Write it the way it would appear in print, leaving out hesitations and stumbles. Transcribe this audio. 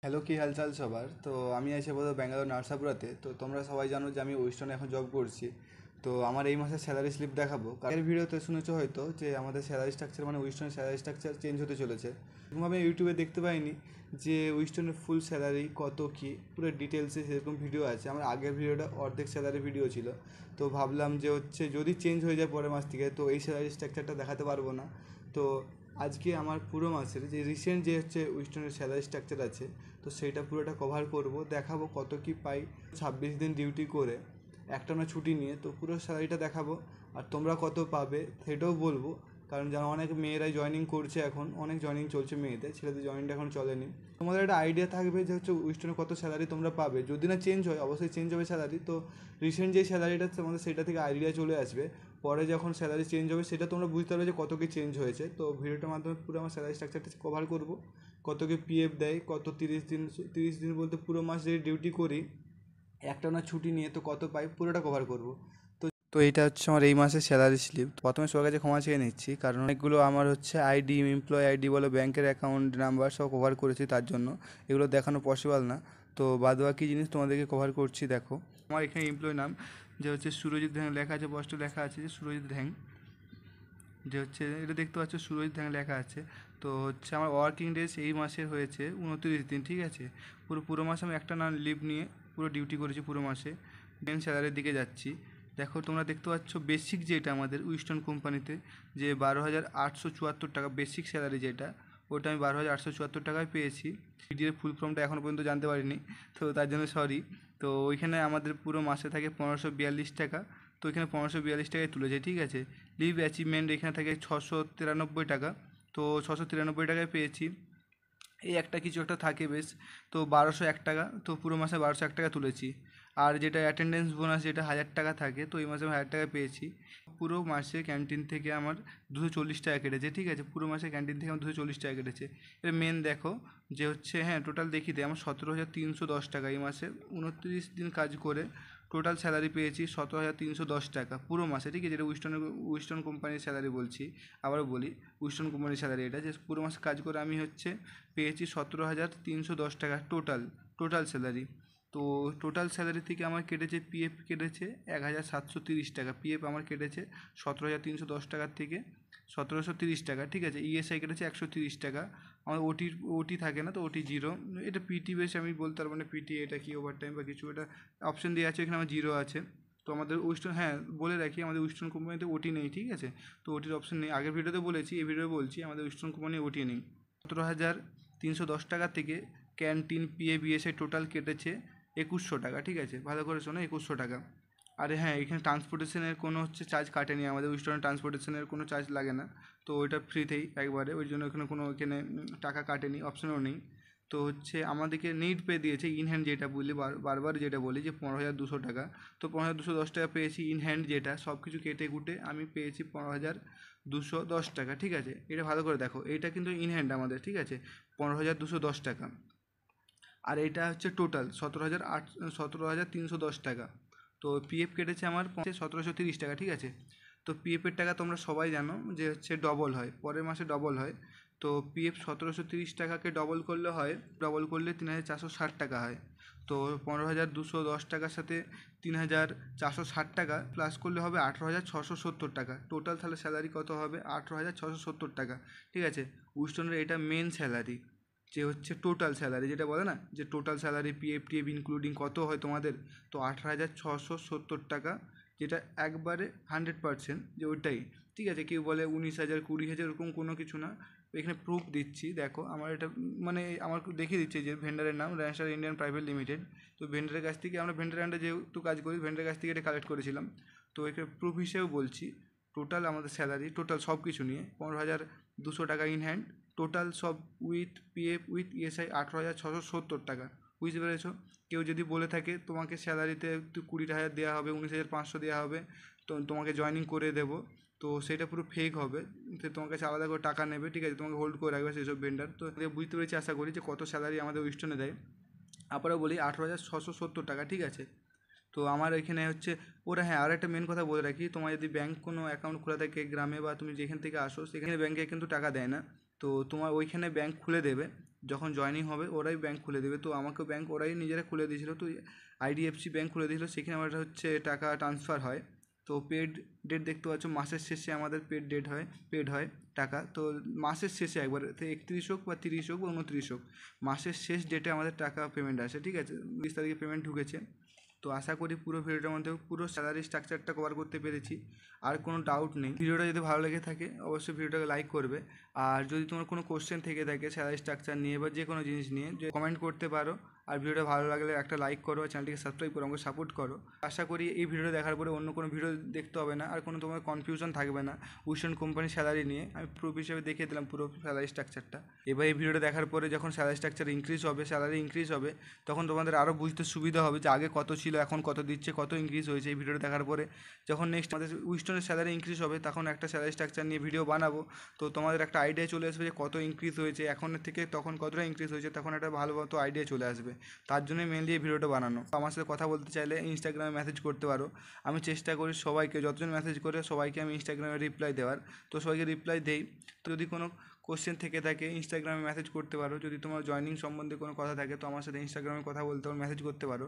Hello, কি হালচাল সবার? তো আমি আছি আপাতত ব্যাঙ্গালোর নার্সাপুরাতে। তো তোমরা সবাই জানো যে আমি ওয়েস্টার্নে এখন জব করছি। তো আমার এই মাসে স্যালারি স্লিপ দেখাবো। আগের ভিডিওতে শুনেছো হয়তো যে আমাদের স্যালারি স্ট্রাকচার মানে ওয়েস্টার্নের স্যালারি স্ট্রাকচার চেঞ্জ হতে চলেছে। এরকম আমি ইউটিউবে দেখতে পাইনি যে ওয়েস্টার্নের ফুল স্যালারি কত কী পুরো ডিটেলসে সেরকম ভিডিও আছে। আমার আগের ভিডিওটা অর্ধেক স্যালারি ভিডিও ছিল। তো ভাবলাম যে হচ্ছে যদি চেঞ্জ হয়ে যায় পরের মাস থেকে তো এই স্যালারি স্ট্রাকচারটা দেখাতে পারবো না। তো আজকে আমার পুরো মাসের যে রিসেন্ট যে হচ্ছে ওয়েস্টার্নের স্যালারি স্ট্রাকচার আছে তো সেইটা পুরোটা কভার করব, দেখাবো কত কি পাই 26 দিন ডিউটি করে একটানা ছুটি নিয়ে। তো পুরো স্যালারিটা দেখাবো আর তোমরা কত পাবে সেটাও বলবো। কারণ যারা অনেক মেয়েরাই জয়েনিং করছে, এখন অনেক জয়েনিং চলছে মেয়েদের, ছেলেদের জয়েনিংটা এখন চলেনি। তোমাদের একটা আইডিয়া থাকবে যে হচ্ছে ওয়েস্টার্নে কত স্যালারি তোমরা পাবে। যদি না চেঞ্জ হয়, অবশ্যই চেঞ্জ হবে স্যালারি। তো রিসেন্ট যে স্যালারিটা তোমাদের সেটা থেকে আইডিয়া চলে আসবে। পরে যখন স্যালারি চেঞ্জ হবে সেটা তোমরা বুঝতে পারবে যে কত কি চেঞ্জ হয়েছে। তো ভিডিওটার মাধ্যমে পুরো আমার স্যালারি স্ট্রাকচারটা কভার করবো, কত কি পিএফ দেয়, কত 30 দিন, 30 দিন বলতে পুরো মাস যদি ডিউটি করি একটানা ছুটি নিয়ে তো কত পাই পুরোটা কভার করব। তো তো এইটা হচ্ছে আমার এই মাসের স্যালারি স্লিপ। প্রথমে সবার কাছে ক্ষমা চেয়ে নিচ্ছি, কারণ অনেকগুলো আমার হচ্ছে আইডি, এমপ্লয় আইডি বলো, ব্যাংকের অ্যাকাউন্ট নাম্বার সব কভার করেছি, তার জন্য এগুলো দেখানো পসিবল না। তো বাদবাকি জিনিস তোমাদেরকে কভার করছি। দেখো আমার এখানে এমপ্লয় নাম যে হচ্ছে সুরজিৎ ধ্যাং লেখা আছে, পোস্টে লেখা আছে যে সুরজিৎ ধ্যাং, যে হচ্ছে এটা দেখতে পাচ্ছ সুরজিৎ ধ্যাং লেখা আছে। তো হচ্ছে আমার ওয়ার্কিং ডেজ এই মাসের হয়েছে 29 দিন, ঠিক আছে। পুরো মাসে আমি একটা না লিভ নিয়ে পুরো ডিউটি করেছি পুরো মাসে। দেন স্যালারির দিকে যাচ্ছি। দেখো তোমরা দেখতে পাচ্ছ বেসিক যেটা আমাদের উইস্টন কোম্পানিতে যে 12,874 টাকা বেসিক স্যালারি যেটা, ওটা আমি 12,874 টাকায় পেয়েছি। ভিডিওর ফুল ফর্মটা এখনও পর্যন্ত জানতে পারিনি, তো তার জন্য সরি। তো ওইখানে আমাদের পুরো মাসে থাকে 1542 টাকা। তো এখানে 1542 টাকায় তুলেছে, ঠিক আছে। লিভ অ্যাচিভমেন্ট এখানে থাকে 693 টাকা। তো 693 টাকায় পেয়েছি। এই একটা কিছু একটা থাকে বেশ, তো 1201 টাকা, তো পুরো মাসে 1201 টাকা তুলেছি। আর যেটা অ্যাটেন্ডেন্স বোনাস যেটা 1000 টাকা থাকে, তো এই মাসে আমি 1000 টাকা পেয়েছি। পুরো মাসে ক্যান্টিন থেকে আমার 240 টাকা কেটেছে, ঠিক আছে। পুরো মাসে ক্যান্টিন থেকে আমার 240 টাকা কেটেছে। এর মেন দেখো যে হচ্ছে, হ্যাঁ টোটাল দেখি দেয় আমার 17,310 টাকা এই মাসে 29 দিন কাজ করে টোটাল স্যালারি পেয়েছি 17,310 টাকা পুরো মাসে, ঠিক আছে। যেটা উইস্টন কোম্পানির স্যালারি বলছি, আবারও বলি উইস্টন কোম্পানির স্যালারি এটা, যে পুরো মাসে কাজ করে আমি হচ্ছে পেয়েছি 17,310 টাকা টোটাল স্যালারি। তো টোটাল স্যালারি থেকে আমার কেটেছে পিএফ কেটেছে 1,730 টাকা, পিএফ আমার কেটেছে 17,310 টাকার থেকে 1,730 টাকা, ঠিক আছে। ইএসআই কেটেছে 130 টাকা। আমার ওটি থাকে না, তো ওটি জিরো। এটা পিটি বেশ আমি বলতে পারবো না পিটি এটা কি ওভার টাইম বা কিছু, এটা অপশন দেওয়া আছে এখানে, আমার জিরো আছে। তো আমাদের ওয়েস্টার্ন, হ্যাঁ বলে রাখি, আমাদের ওয়েস্টার্ন কোম্পানিতে ওটি নেই, ঠিক আছে। তো ওটির অপশন নেই, আগের ভিডিওতে বলেছি, এই ভিডিও বলছি আমাদের ওয়েস্টার্ন কোম্পানি ওটি নেই। 17,310 টাকা থেকে ক্যান্টিন পিএ বিএসআই টোটাল কেটেছে 2,100 টাকা, ঠিক আছে। ভালো করে শোনো, 2,100 টাকা। আরে হ্যাঁ, এখানে ট্রান্সপোর্টেশনের কোনো হচ্ছে চার্জ কাটেনি, আমাদের ওয়েস্টার্ন ট্রান্সপোর্টেশনের কোনো চার্জ লাগে না। তো ওইটা ফ্রিতেই একবারে, ওই জন্য এখানে কোনো টাকা কাটেনি, অপশনও নেই। তো হচ্ছে আমাদেরকে নিড পে দিয়েছে ইন হ্যান্ড, যেটা বলি বারবার যেটা বলি যে 15,200 টাকা। তো 15,210 টাকা পেয়েছি ইন হ্যান্ড, যেটা সব কিছু কেটে কুটে আমি পেয়েছি 15,210 টাকা, ঠিক আছে। এটা ভালো করে দেখো, এটা কিন্তু ইন হ্যান্ড আমাদের, ঠিক আছে, 15,210 টাকা। আর এটা হচ্ছে টোটাল 17,310 টাকা। তো পিএফ কেটেছে আমার 1,730 টাকা, ঠিক আছে। তো পিএফের টাকা তোমরা সবাই জানো যে হচ্ছে ডবল হয়, পরের মাসে ডবল হয়। তো পিএফ 1,730 টাকাকে ডবল করলে 3,460 টাকা হয়। তো 15,210 টাকার সাথে 3,460 টাকা প্লাস করলে হবে 18,670 টাকা টোটাল। তাহলে স্যালারি কত হবে? 18,670 টাকা, ঠিক আছে। উইস্টনের এটা মেন স্যালারি, যে হচ্ছে টোটাল স্যালারি, যেটা বলে না যে total salary PF TF including কত হয় তোমাদের, তো 18,670 টাকা, যেটা একবারে 100% যে ওইটাই, ঠিক আছে। কেউ বলে 19,000 20,000 এরকম কোনো কিছু না। এখানে প্রুফ দিচ্ছি, দেখো আমার এটা মানে আমার দেখিয়ে দিচ্ছে যে ভেন্ডারের নাম র্যানস্টার ইন্ডিয়ান প্রাইভেট লিমিটেড। তো ভেন্ডারের কাছ থেকে আমরা ভেন্ডার আন্ডার যেহেতু কাজ করি, ভেন্ডারের কাছ থেকে এটা কালেক্ট করেছিলাম। তো এখানে প্রুফ হিসেবেও বলছি, টোটাল আমাদের স্যালারি টোটাল সব কিছু নিয়ে 15,200 টাকা ইন হ্যান্ড, টোটাল সব উইথ পিএফ উইথ ইএসআই 18,670 টাকা। বুঝতে পেরেছো? কেউ যদি বলে থাকে তোমাকে স্যালারিতে একটু 20,000 দেওয়া হবে, 19,500 দেওয়া হবে, তো তোমাকে জয়েনিং করে দেবো, তো সেটা পুরো ফেক হবে। তো তোমার কাছে আলাদা করে টাকা নেবে, ঠিক আছে, তোমাকে হোল্ড করে রাখবে সেসব ভেন্ডার। তো বুঝতে পেরেছি আশা করি যে কত স্যালারি আমাদের ওয়েস্টার্নে দেয়। আবারও বলি 18,670 টাকা, ঠিক আছে। তো আমার এখানে হচ্ছে ওরা, হ্যাঁ আর একটা মেন কথা বলে রাখি, তোমার যদি ব্যাংক কোনো অ্যাকাউন্ট খোলা থাকে গ্রামে বা তুমি যেখান থেকে আসো সেখানে ব্যাংকে কিন্তু টাকা দেয় না। তো তোমার ওইখানে ব্যাংক খুলে দেবে, যখন জয়েনিং হবে ওরাই ব্যাংক খুলে দেবে। তো আমাকেও ব্যাংক ওরাই নিজেরা খুলে দিয়েছিলো। তো IDFC ব্যাংক খুলে দিয়েছিলো, সেখানে আমার হচ্ছে টাকা ট্রান্সফার হয়। তো পেড ডেট দেখতে পাচ্ছ, মাসের শেষে আমাদের পেড হয় টাকা। তো মাসের শেষে একবার 31 হোক বা 30 হোক বা 29 হোক, মাসের শেষ ডেটে আমাদের টাকা পেমেন্ট আসে, ঠিক আছে। 20 তারিখে পেমেন্ট ঢুকেছে। তো আশা করি পুরো ভিডিওটার মধ্যে পুরো স্যালারি স্ট্রাকচারটা কভার করতে পেরেছি, আর কোনো ডাউট নেই। ভিডিওটা যদি ভালো লেগে থাকে অবশ্যই ভিডিওটাকে লাইক করবে। আর যদি তোমার কোনো কোশ্চেন থেকে থাকে স্যালারি স্ট্রাকচার নিয়ে বা যে কোনো জিনিস নিয়ে, যে কমেন্ট করতে পারো। আর ভিডিওটা ভালো লাগলে একটা লাইক করো, চ্যানেলটিকে সাবস্ক্রাইব করো, আমাকে সাপোর্ট করো। আশা করি এই ভিডিও দেখার পরে অন্য কোনো ভিডিও দেখতে হবে না, আর কোনো তোমার কনফিউশন থাকবে না উইস্টন কোম্পানির স্যালারি নিয়ে। আমি প্রুফ হিসেবে দেখিয়ে দিলাম পুরো স্যালারি স্ট্রাকচারটা। এবার এই ভিডিওটা দেখার পরে যখন স্যালারি স্ট্রাকচার ইনক্রিজ হবে, স্যালারি ইনক্রিজ হবে, তখন তোমাদের আরও বুঝতে সুবিধা হবে যে আগে কত ছিল, এখন কত দিচ্ছে, কত ইনক্রিজ হয়েছে। এই ভিডিওটা দেখার পরে যখন নেক্সট আমাদের উইস্টনের স্যালারি ইনক্রিজ হবে, তখন একটা স্যালারি স্ট্রাকচার নিয়ে ভিডিও বানাবো। তো তোমাদের একটা আইডিয়া চলে আসবে যে কত ইনক্রিজ হয়েছে এখনের থেকে, তখন কতটা ইনক্রিজ হয়েছে, তখন একটা ভালো মতো আইডিয়া চলে আসবে। তার জন্যই মেনলি এই ভিডিওটা বানানো। আমার সাথে কথা বলতে চাইলে ইনস্টাগ্রামে মেসেজ করতে পারো। আমি চেষ্টা করি সবাইকে, যতজন মেসেজ করে সবাইকে আমি ইনস্টাগ্রামে রিপ্লাই দেওয়ার। তো সবাইকে রিপ্লাই দেই। তো যদি কোনো কোশ্চেন থেকে থাকে ইনস্টাগ্রামে মেসেজ করতে পারো। যদি তোমার জয়েনিং সম্বন্ধে কোনো কথা থাকে তো আমার সাথে ইনস্টাগ্রামে কথা বলতে পারো, মেসেজ করতে পারো।